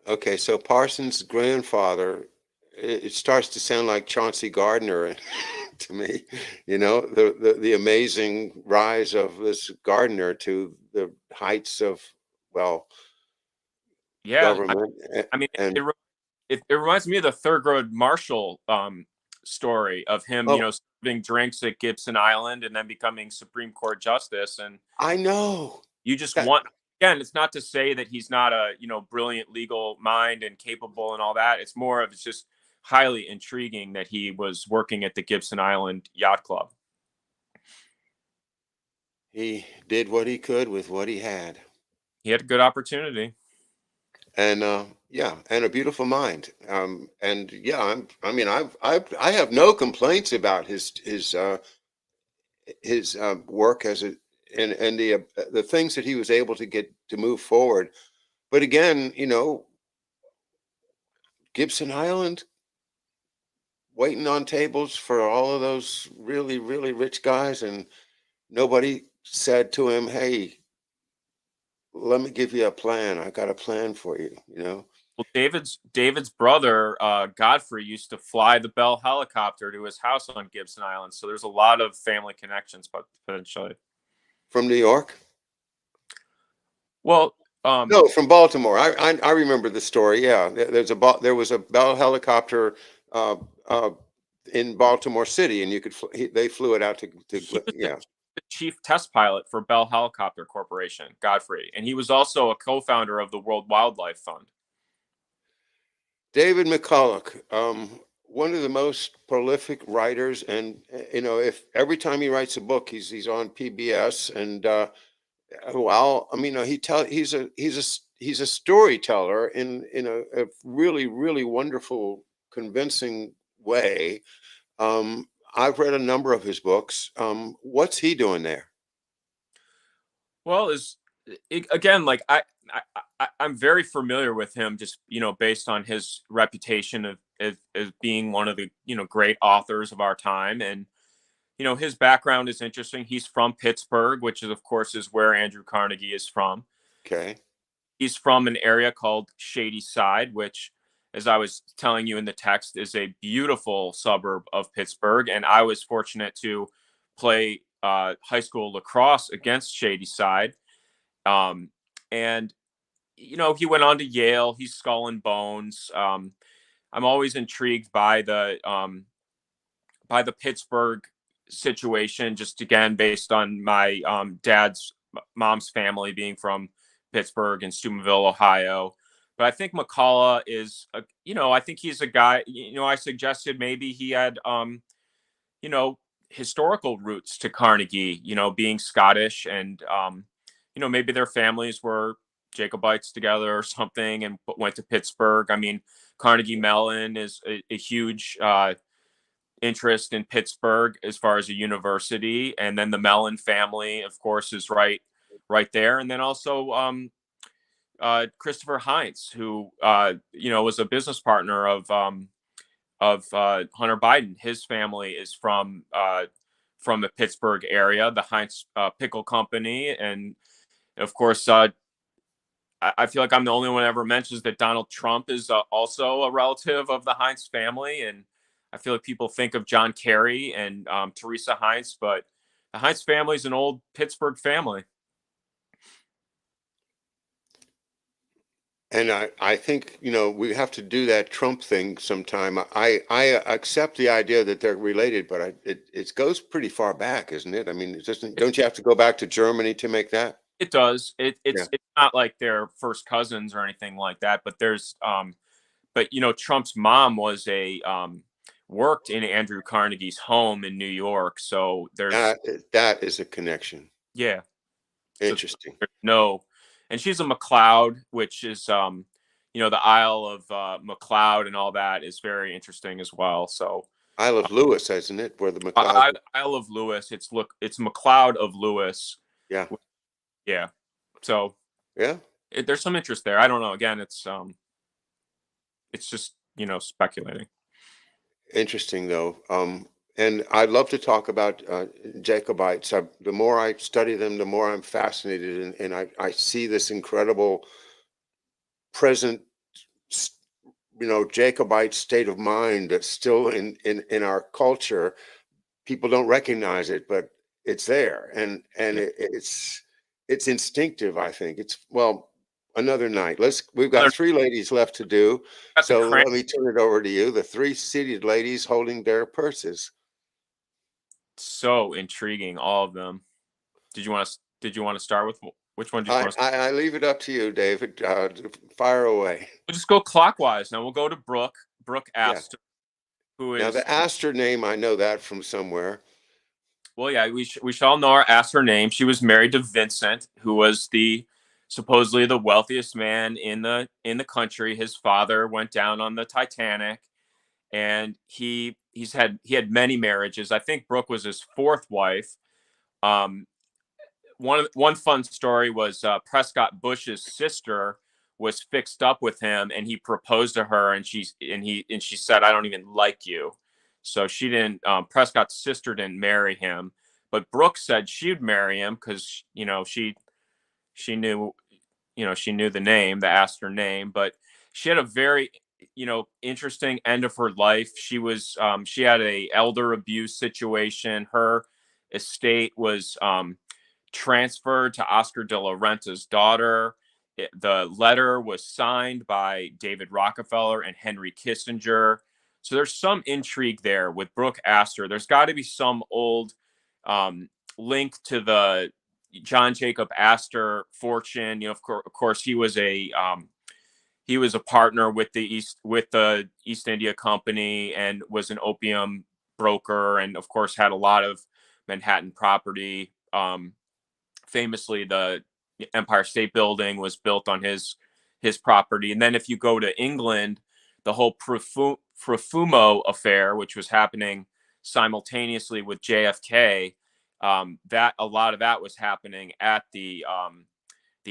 A: Okay, so Parsons' grandfather, it starts to sound like Chauncey Gardner to me. The amazing rise of this Gardner to the heights of, well,
B: Yeah,
A: government.
B: I mean,
A: And
B: it reminds me of the Thurgood Marshall story of him,
A: oh,
B: serving drinks at Gibson Island and then becoming Supreme Court justice. And
A: I know
B: you just
A: that.
B: want, again, it's not to say that he's not a brilliant legal mind and capable and all that. It's more of, it's just highly intriguing that he was working at the Gibson Island Yacht Club.
A: He did what he could with what he had.
B: He had a good opportunity.
A: And yeah, and a beautiful mind. And yeah, I have no complaints about his work as a and the things that he was able to get to move forward. But again, Gibson Island waiting on tables for all of those really, really rich guys, and nobody said to him, "Hey, let me give you a plan. I got a plan for you."
B: Well, David's brother, Godfrey, used to fly the Bell helicopter to his house on Gibson Island. So there's a lot of family connections, but potentially.
A: From New York?
B: Well,
A: No, from Baltimore. I remember the story. Yeah, there was a Bell helicopter uh, uh, in Baltimore City, and they flew it out
B: he was
A: yeah.
B: the chief test pilot for Bell Helicopter Corporation, Godfrey, and he was also a co-founder of the World Wildlife Fund.
A: David McCulloch, one of the most prolific writers, and if every time he writes a book, he's on PBS, and well, I mean, he's a storyteller in a really, really wonderful, convincing way. I've read a number of his books. What's he doing there?
B: Well, again, like I'm very familiar with him, just based on his reputation as being one of the great authors of our time, and his background is interesting. He's from Pittsburgh, which is of course is where Andrew Carnegie is from.
A: Okay.
B: He's from an area called Shady Side, which, as I was telling you in the text, is a beautiful suburb of Pittsburgh. And I was fortunate to play high school lacrosse against Shady Side. And he went on to Yale. He's Skull and Bones. I'm always intrigued by the Pittsburgh situation, just again based on my mom's family being from Pittsburgh and Steubenville, Ohio. But I think McCullough I think he's a guy. I suggested maybe he had you know historical roots to Carnegie. Being Scottish, and maybe their families were Jacobites together or something, and went to Pittsburgh. I mean, Carnegie Mellon is a huge interest in Pittsburgh as far as a university, and then the Mellon family, of course, is right there, and then also Christopher Heinz, who was a business partner of Hunter Biden. His family is from the Pittsburgh area, the Heinz Pickle Company, and of course. I feel like I'm the only one that ever mentions that Donald Trump is also a relative of the Heinz family, and I feel like people think of John Kerry and Teresa Heinz, but the Heinz family is an old Pittsburgh family.
A: And I think, we have to do that Trump thing sometime. I accept the idea that they're related, but it goes pretty far back, isn't it? I mean, don't you have to go back to Germany to make that?
B: It does.
A: Yeah.
B: It's not like they're first cousins or anything like that, but Trump's mom was a worked in Andrew Carnegie's home in New York, so
A: That is a connection.
B: yeah. So
A: Interesting.
B: no, and she's a McLeod, which is the Isle of McLeod and all that is very interesting as well. So
A: Isle of Lewis, isn't it? Where the McLeod.
B: Isle of Lewis. It's McLeod of Lewis.
A: Yeah.
B: Yeah. So
A: Yeah.
B: there's some interest there. I don't know. Again, it's just speculating.
A: Interesting though. And I'd love to talk about Jacobites. The more I study them, the more I'm fascinated, and I see this incredible present, Jacobite state of mind that's still in our culture. People don't recognize it, but it's there, and
B: Yeah.
A: it's instinctive. I think another night. We've got three ladies left to do, so let me turn it over to you. The three seated ladies holding their purses.
B: So intriguing, all of them. Did you want to start with which one? Do you want to
A: I leave it up to you, David. Fire away.
B: We'll just go clockwise. Now we'll go to Brooke Astor, who is
A: Now the Astor name. I know that from somewhere.
B: Well, yeah, we should all know her. Ask her name. She was married to Vincent, who was supposedly the wealthiest man in the country. His father went down on the Titanic, and he had many marriages. I think Brooke was his fourth wife. One fun story was Prescott Bush's sister was fixed up with him, and he proposed to her, and she said, "I don't even like you." So she didn't. Prescott's sister didn't marry him, but Brooke said she'd marry him because she knew she knew the name, the Astor name, but she had a very interesting end of her life. She had a elder abuse situation. Her estate was transferred to Oscar de la Renta's daughter. The letter was signed by David Rockefeller and Henry Kissinger. So there's some intrigue there with Brooke Astor. There's got to be some old um, link to the John Jacob Astor fortune. Of course, he was a partner with the East India Company and was an opium broker, and of course had a lot of Manhattan property. Famously, the Empire State Building was built on his property. And then if you go to England, the whole Profumo affair, which was happening simultaneously with JFK, that a lot of that was happening at the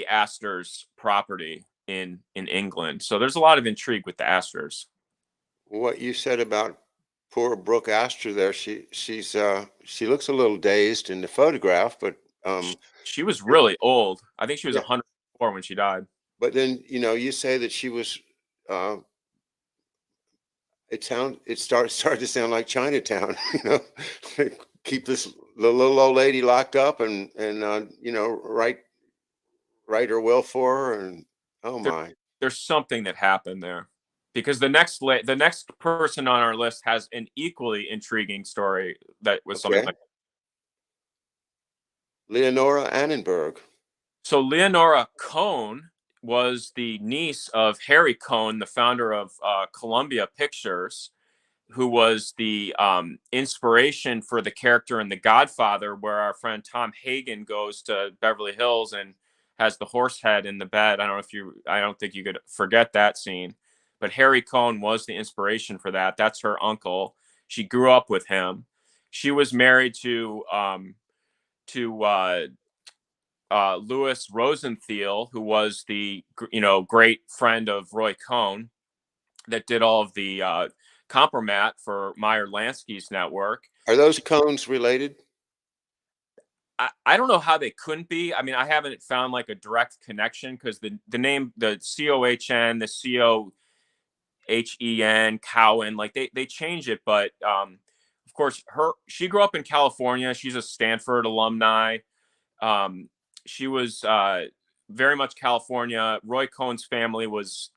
B: Astor's property in England. So there's a lot of intrigue with the Astors.
A: What you said about poor Brooke Astor there, she looks a little dazed in the photograph, but
B: She was really old. I think she was
A: yeah.
B: 104 when she died.
A: But then you say that she was. It started to sound like Chinatown. Keep this the little old lady locked up and write her will for her, and oh
B: There,
A: my.
B: there's something that happened there, because the next person on our list has an equally intriguing story that was something
A: Okay.
B: like.
A: Leonora Annenberg.
B: So Leonora Cohen was the niece of Harry Cohen, the founder of Columbia Pictures, who was the inspiration for the character in The Godfather, where our friend Tom Hagen goes to Beverly Hills and has the horse head in the bed. I don't think you could forget that scene. But Harry Cohen was the inspiration for that. That's her uncle. She grew up with him. She was married to Louis Rosenthal, who was the great friend of Roy Cohn, that did all of the compromat for Meyer Lansky's network.
A: Are those cones related?
B: I don't know how they couldn't be. I mean, I haven't found like a direct connection, because the name, the COHN, the COHEN, Cowan, like they change it. But of course, she grew up in California. She's a Stanford alumni. She was very much California. Roy Cohn's family was,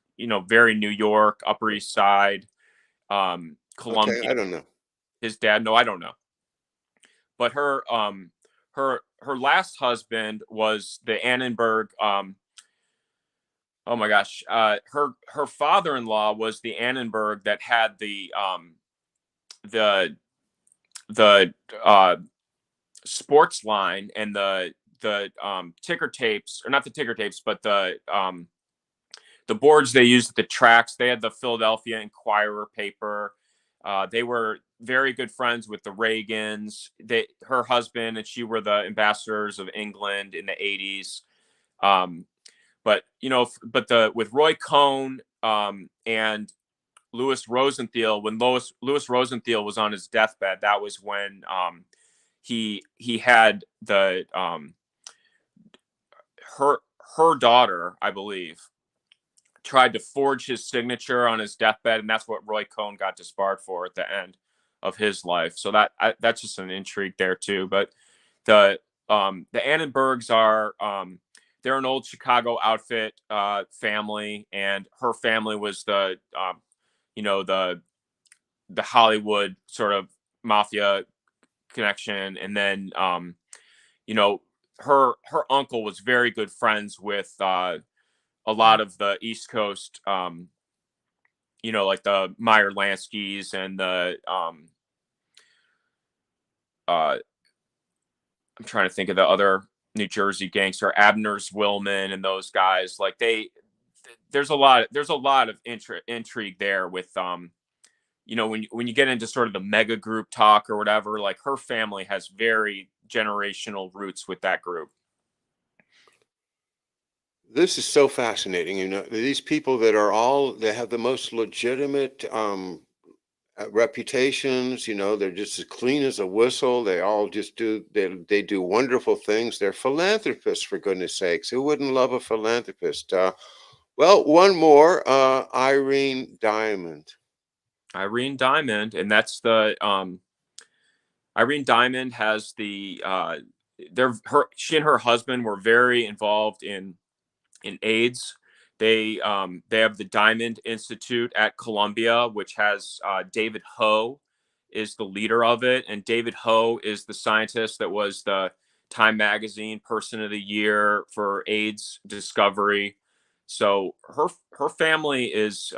B: very New York, Upper East Side,
A: Okay,
B: Columbia.
A: I don't know.
B: His dad, no, I don't know. But her last husband was the Annenberg. Oh my gosh, her father-in-law was the Annenberg that had the the sports line and the ticker tapes, or not the ticker tapes, but the boards they used at the tracks. They had the Philadelphia Inquirer paper. They were very good friends with the Reagans. Her husband and she were the ambassadors of England in the 80s. But with Roy Cohn and Louis Rosenthal, when Louis Rosenthal was on his deathbed, that was when he had her daughter, I believe, tried to forge his signature on his deathbed, and that's what Roy Cohn got disbarred for at the end of his life. So that's just an intrigue there too. But the Annenbergs are they're an old Chicago outfit family, and her family was the the Hollywood sort of mafia connection, and then her uncle was very good friends with a lot of the East Coast, like the Meyer Lanskys and the I'm trying to think of the other New Jersey gangster, Abner's Willman, and those guys. Like there's a lot of intrigue there with when you get into sort of the mega group talk or whatever. Like her family has very generational roots with that group.
A: This is so fascinating. These people that are all they have the most legitimate reputations. They're just as clean as a whistle. They all just they do wonderful things. They're philanthropists, for goodness sakes. Who wouldn't love a philanthropist? Well, one more, Irene Diamond.
B: Irene Diamond, and that's the Irene Diamond has the she and her husband were very involved in AIDS. They have the Diamond Institute at Columbia, which has David Ho is the leader of it, and David Ho is the scientist that was the Time Magazine Person of the Year for AIDS discovery. So her family is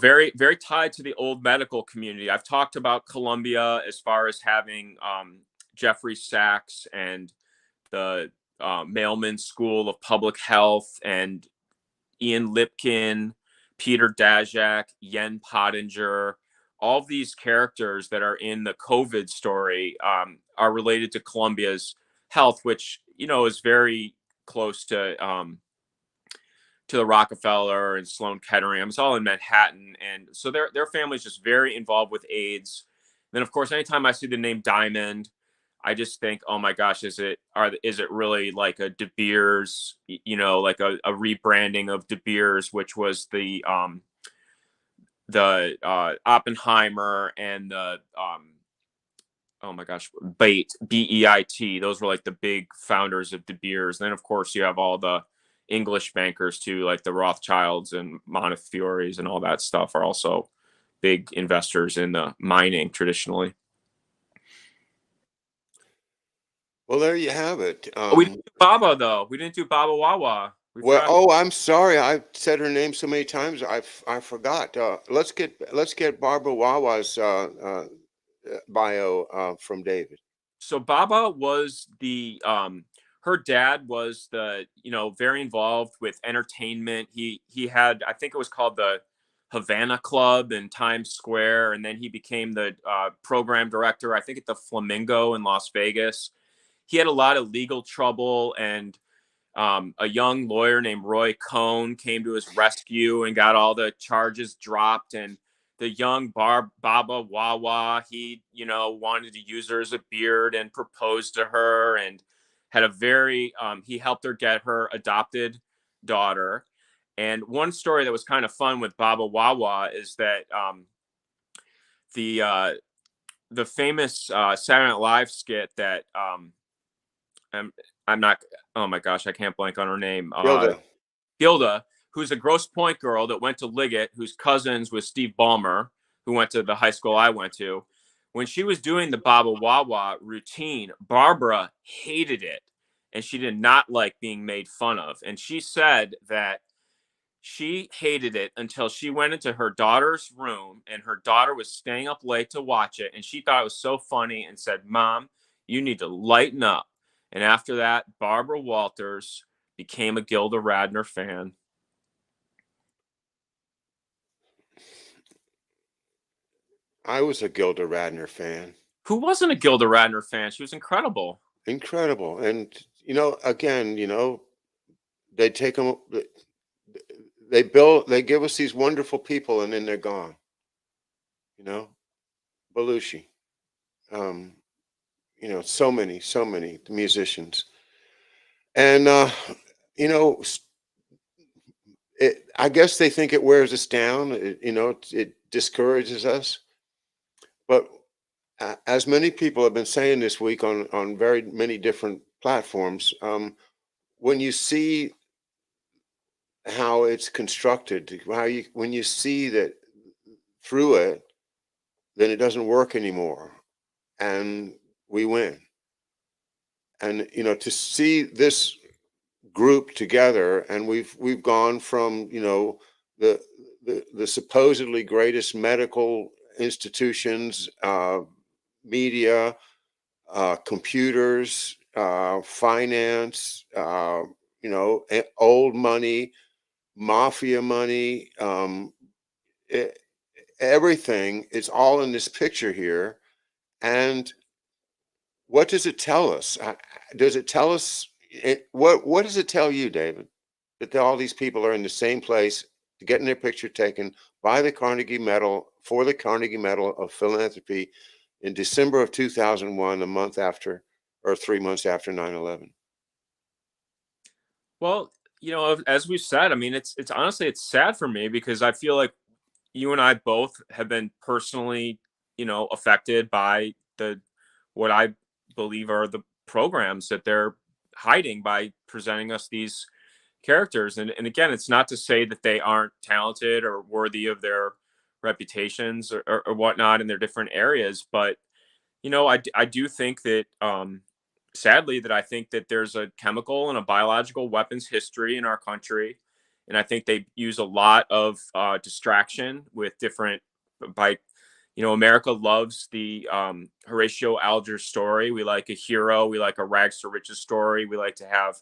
B: very very tied to the old medical community. I've talked about Columbia as far as having Jeffrey Sachs and the Mailman School of Public Health, and Ian Lipkin, Peter Daszak, Yen Pottinger. All of these characters that are in the COVID story are related to Columbia's health, which is very close to the Rockefeller and Sloan Kettering. It's all in Manhattan, and so their family is just very involved with AIDS. Then, of course, anytime I see the name Diamond, I just think, oh my gosh, is it really like a De Beers, like a rebranding of De Beers, which was the Oppenheimer and the oh my gosh, BEIT. Those were like the big founders of De Beers. And then, of course, you have all the English bankers too, like the Rothschilds and Montefiore's and all that stuff are also big investors in the mining traditionally.
A: Well, there you have it.
B: Oh, we didn't do Baba though. We didn't do Baba Wawa. We
A: Well,
B: forgot.
A: oh, I'm sorry. I said her name so many times. I forgot. Let's get Barbara Wawa's bio from David.
B: So Baba was the her dad was the very involved with entertainment. He had, I think it was called the Havana Club in Times Square, and then he became the program director, I think, at the Flamingo in Las Vegas. He had a lot of legal trouble, and a young lawyer named Roy Cohn came to his rescue and got all the charges dropped. And the young Baba Wawa, he, wanted to use her as a beard and proposed to her, and had a very, he helped her get her adopted daughter. And one story that was kind of fun with Baba Wawa is that the uh, the famous Saturday Night Live skit that I'm not. Oh my gosh, I can't blank on her name.
A: Gilda.
B: Gilda, who's a Grosse Pointe girl that went to Liggett, who's cousins with Steve Ballmer, who went to the high school I went to. When she was doing the Baba Wawa routine, Barbara hated it, and she did not like being made fun of. And she said that she hated it until she went into her daughter's room, and her daughter was staying up late to watch it, and she thought it was so funny and said, "Mom, you need to lighten up." And after that, Barbara Walters became a Gilda Radner fan.
A: I was a Gilda Radner fan.
B: Who wasn't a Gilda Radner fan? She was incredible.
A: Incredible. And again, they take them, they give us these wonderful people, and then they're gone. Belushi. Um, so many musicians. And you know, I guess they think it wears us down. It discourages us. But as many people have been saying this week on very many different platforms, when you see how it's constructed, when you see that through it, then it doesn't work anymore, and we win. And to see this group together, and we've gone from the the supposedly greatest medical institutions, media, computers, finance, old money, mafia money, e- everything is all in this picture here. And what does it tell us? Does it tell us, what does it tell you, David, that all these people are in the same place to getting their picture taken by the Carnegie Medal for the Carnegie Medal of Philanthropy in December of 2001, a month after or 3 months after 9/11?
B: Well, as we've said, I mean, it's honestly it's sad for me because I feel like you and I both have been personally, affected by the what I believe are the programs that they're hiding by presenting us these characters. And again, it's not to say that they aren't talented or worthy of their reputations or whatnot in their different areas, but I do think that, sadly, that I think that there's a chemical and a biological weapons history in our country. And I think they use a lot of distraction with different, by, America loves the Horatio Alger story. We like a hero, we like a rags to riches story. We like to have,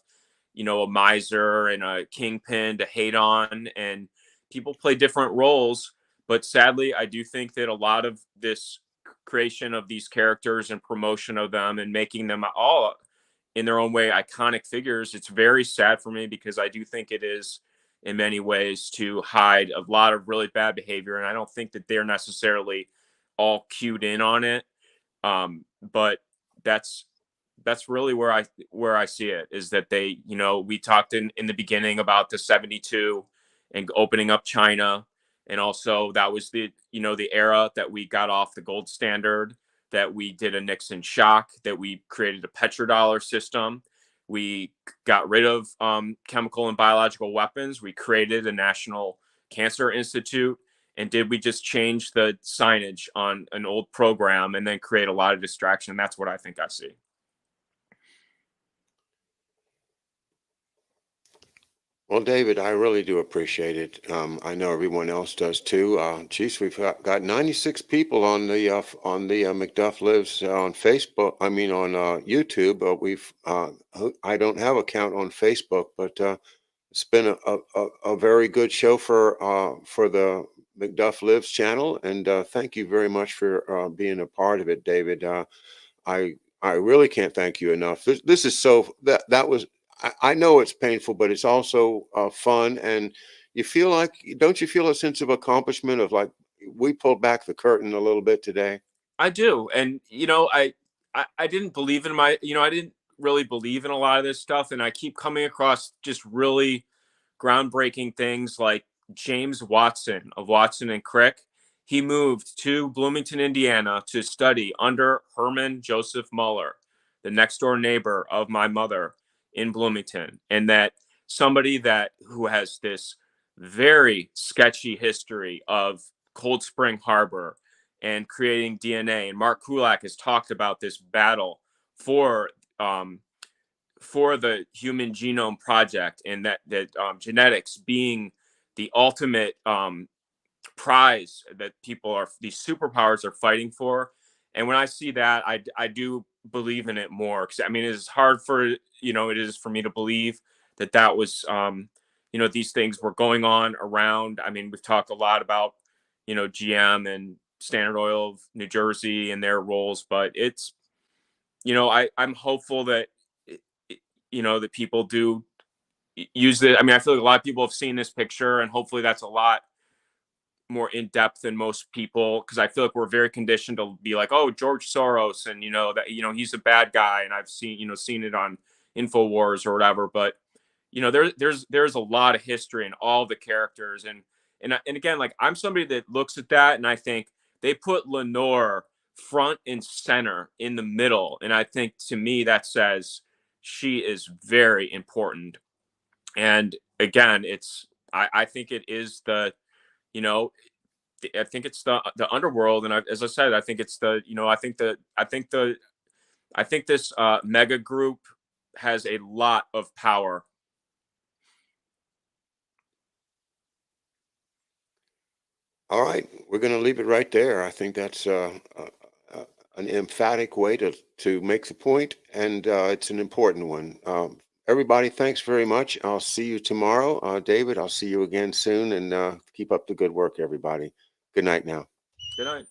B: a miser and a kingpin to hate on. And people play different roles. But sadly, I do think that a lot of this creation of these characters and promotion of them and making them all in their own way iconic figures, it's very sad for me because I do think it is in many ways to hide a lot of really bad behavior, and I don't think that they're necessarily all cued in on it. But that's that's really where I see it, is that they, we talked in the beginning about the 72 and opening up China. And also that was the era that we got off the gold standard, that we did a Nixon shock, that we created a petrodollar system. We got rid of chemical and biological weapons. We created a national cancer institute. And did we just change the signage on an old program and then create a lot of distraction? That's what I think I see.
A: Well, David, I really do appreciate it. I know everyone else does too. Geez, we've got 96 people on the McDuff Lives on Facebook. I mean on YouTube, but I don't have an account on Facebook, but it's been a very good show for the McDuff Lives channel, and thank you very much for being a part of it, David. I really can't thank you enough. This is so that was I know it's painful, but it's also fun, and you feel like don't you feel a sense of accomplishment of like we pulled back the curtain a little bit today?
B: I do. And I didn't believe in I didn't really believe in a lot of this stuff, and I keep coming across just really groundbreaking things like James Watson of Watson and Crick. He moved to Bloomington, Indiana to study under Herman Joseph Muller, the next door neighbor of my mother in Bloomington. And that somebody that who has this very sketchy history of Cold Spring Harbor and creating DNA. And Mark Kulak has talked about this battle for um, for the Human Genome Project, and that genetics being the ultimate prize that these superpowers are fighting for. And when I see that, I do believe in it more, because I mean, it is hard for it is for me to believe that that was these things were going on around. I mean, we've talked a lot about GM and Standard Oil of New Jersey and their roles, but it's I'm hopeful that that people do use it. I mean, I feel like a lot of people have seen this picture, and hopefully that's a lot more in depth than most people, because I feel like we're very conditioned to be like, oh, George Soros, and that he's a bad guy, and I've seen it on Infowars or whatever. But there's a lot of history in all the characters, and again, like, I'm somebody that looks at that and I think they put Lenore front and center in the middle, and I think, to me, that says she is very important. And again, I think it is you know I think it's the underworld, and as I said, I think it's I think this mega group has a lot of power.
A: All right, we're going to leave it right there. I think that's an emphatic way to make the point, and it's an important one. Everybody, thanks very much. I'll see you tomorrow. David, I'll see you again soon, and keep up the good work, everybody. Good night now.
B: Good night.